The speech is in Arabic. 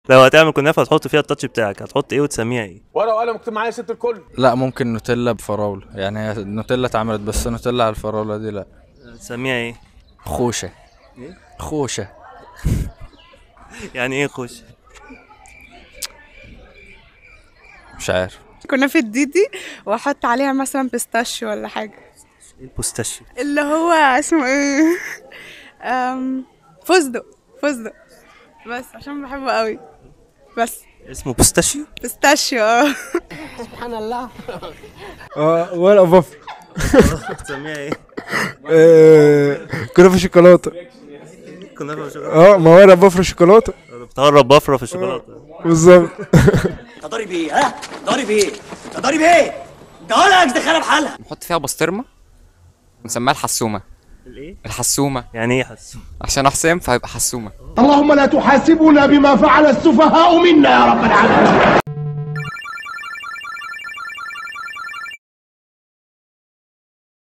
لو هتعمل كنافه هتحط فيها التاتش بتاعك، هتحط ايه وتسميها ايه؟ ورقه وقلم اكتب معايا ست الكل. لا ممكن نوتيلا بفراولة، يعني هي النوتيلا اتعملت بس نوتيلا على الفراولة دي لا. تسميها ايه؟ خوشة. ايه؟ خوشة. يعني ايه خوش؟ مش عارف. كنافة ديدي واحط عليها مثلا بيستاشيو ولا حاجة. ايه البوستاشيو؟ اللي هو اسمه ايه؟ فستق. فستق بس عشان بحبه قوي. بس اسمه بوستاشيو؟ بيستاشيو. سبحان الله. ورقة بفر. تسميها ايه؟ كنافة شوكولاتة. كنافه وشوكولاته؟ ما ورقة بفر شوكولاتة. بتهرب بفره في الشوكولاته. بالظبط. انت ضارب ايه؟ ها؟ ضارب ايه؟ انت ضارب ايه؟ ده ولا دخلها بحالها. نحط فيها بسطرمه ونسميها الحسومه. الايه؟ الحسومه يعني ايه حسوم؟ عشان حسام فهيبقى حسومه. اللهم لا تحاسبنا بما فعل السفهاء منا يا رب العالمين.